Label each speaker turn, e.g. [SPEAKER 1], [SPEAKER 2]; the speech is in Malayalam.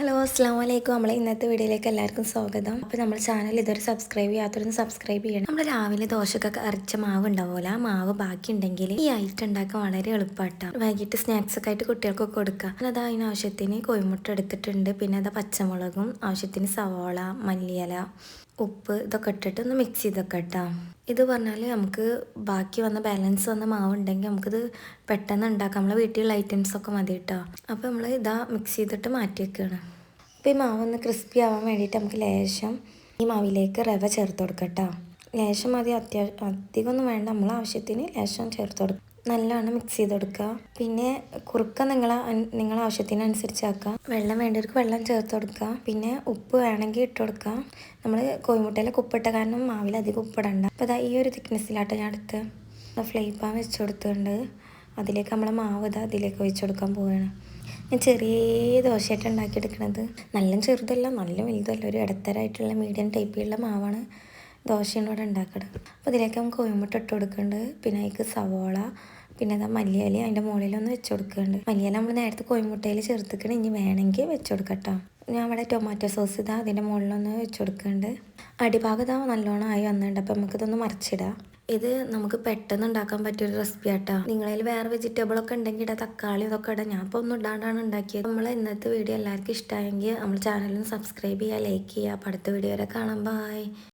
[SPEAKER 1] ഹലോ അസ്സാം വലൈക്കും. നമ്മളെ ഇന്നത്തെ വീഡിയോയിലേക്ക് എല്ലാവർക്കും സ്വാഗതം. അപ്പോൾ നമ്മുടെ ചാനൽ ഇതുവരെ സബ്സ്ക്രൈബ് ചെയ്യാത്തവരൊന്ന് സബ്സ്ക്രൈബ് ചെയ്യണം. നമ്മൾ രാവിലെ ദോശക്കൊക്കെ അരച്ച മാവ് ഉണ്ടാവുമല്ലോ, ആ മാവ് ബാക്കി ഉണ്ടെങ്കിൽ ഈ ഐറ്റം ഉണ്ടാക്കാൻ വളരെ എളുപ്പമായിട്ടാണ്. വൈകിട്ട് സ്നാക്സ് ഒക്കെ ആയിട്ട് കുട്ടികൾക്കൊക്കെ കൊടുക്കുക. പിന്നെ അതാ അതിനാവശ്യത്തിന് കോഴിമുട്ട എടുത്തിട്ടുണ്ട്. പിന്നെ അതാ പച്ചമുളകും ആവശ്യത്തിന് സവാള, മല്ലിയില, ഉപ്പ് ഇതൊക്കെ ഇട്ടിട്ട് ഒന്ന് മിക്സ് ചെയ്തൊക്കെ ഇട്ടാം. ഇത് പറഞ്ഞാൽ നമുക്ക് ബാക്കി വന്ന ബാലൻസ് വന്ന മാവ് ഉണ്ടെങ്കിൽ നമുക്കിത് പെട്ടെന്ന് ഉണ്ടാക്കാം. നമ്മളെ വീട്ടിലുള്ള ഐറ്റംസൊക്കെ മതി കേട്ടോ. അപ്പോൾ നമ്മൾ ഇതാ മിക്സ് ചെയ്തിട്ട് മാറ്റി വെക്കുകയാണ്. അപ്പോൾ ഈ മാവ് ഒന്ന് ക്രിസ്പി ആവാൻ വേണ്ടിയിട്ട് നമുക്ക് ലേശം ഈ മാവിലേക്ക് റവ ചേർത്ത് കൊടുക്കാം കേട്ടോ. ലേശം മതി, അധികമൊന്നും വേണ്ട, നമ്മളെ ആവശ്യത്തിന് ലേശം ചേർത്ത് കൊടുക്കുക. നല്ലോണം മിക്സ് ചെയ്ത് കൊടുക്കുക. പിന്നെ കുറുക്ക നിങ്ങളെ ആവശ്യത്തിനനുസരിച്ച് ആക്കുക. വെള്ളം വേണ്ടവർക്ക് വെള്ളം ചേർത്ത് കൊടുക്കുക. പിന്നെ ഉപ്പ് വേണമെങ്കിൽ ഇട്ട് കൊടുക്കുക. നമ്മൾ കോഴിമുട്ടയിലൊക്കെ ഉപ്പിട്ട കാരണം മാവിൽ അധികം ഉപ്പിടണ്ട. അപ്പോൾ അതാ ഈ ഒരു തിക്നെസ്സിലാട്ടോ ഞാൻ എടുത്ത് ഫ്രൈ പാൻ വെച്ച് കൊടുത്തുകൊണ്ട് അതിലേക്ക് നമ്മളെ മാവ് അതിലേക്ക് ഒഴിച്ച് കൊടുക്കാൻ പോവുകയാണ്. ഞാൻ ചെറിയ ദോശയായിട്ട് ഉണ്ടാക്കിയെടുക്കുന്നത്, നല്ല ചെറുതല്ല നല്ല വലുതല്ല, ഒരു ഇടത്തരമായിട്ടുള്ള മീഡിയം ടൈപ്പിലുള്ള മാവാണ് ദോശയാണ് ഇവിടെ ഉണ്ടാക്കുന്നത്. അപ്പോൾ ഇതിലേക്ക് നമുക്ക് കോഴിമുട്ട ഇട്ട് കൊടുക്കുന്നുണ്ട്. പിന്നെ അതിലേക്ക് സവോള, പിന്നെ അതാ മല്ലിയില അതിൻ്റെ മുകളിലൊന്ന് വെച്ച് കൊടുക്കുന്നുണ്ട്. മല്ലിയില നമ്മൾ നേരത്തെ കോഴിമുട്ടയിൽ ചേർത്തിക്കണം, ഇനി വേണമെങ്കിൽ വെച്ച് കൊടുക്കട്ടോ. ഞാൻ ഇവിടെ ടൊമാറ്റോ സോസ് ഇതാ അതിൻ്റെ മുകളിലൊന്ന് വെച്ച് കൊടുക്കുന്നുണ്ട്. അടിഭാഗം ഇതാ നല്ലോണം ആയി വന്നിട്ടുണ്ട്. അപ്പോൾ നമുക്കിതൊന്ന് മറിച്ചിടാം. ഇത് നമുക്ക് പെട്ടെന്ന് ഉണ്ടാക്കാൻ പറ്റിയൊരു റെസിപ്പി ആട്ടോ. നിങ്ങളിൽ വേറെ വെജിറ്റബിളൊക്കെ ഉണ്ടെങ്കിൽ ഇടാം, തക്കാളി ഇതൊക്കെ ഇടാം. ഞാൻ ഇപ്പോൾ ഒന്നും ഇടാണ്ടാണ് ഉണ്ടാക്കിയത്. നമ്മൾ ഇന്നത്തെ വീഡിയോ എല്ലാവർക്കും ഇഷ്ടമായെങ്കിൽ നമ്മൾ ചാനലിന് സബ്സ്ക്രൈബ് ചെയ്യുക, ലൈക്ക് ചെയ്യുക. അപ്പോൾ അടുത്ത വീഡിയോ വരെ കാണാം. ബൈ.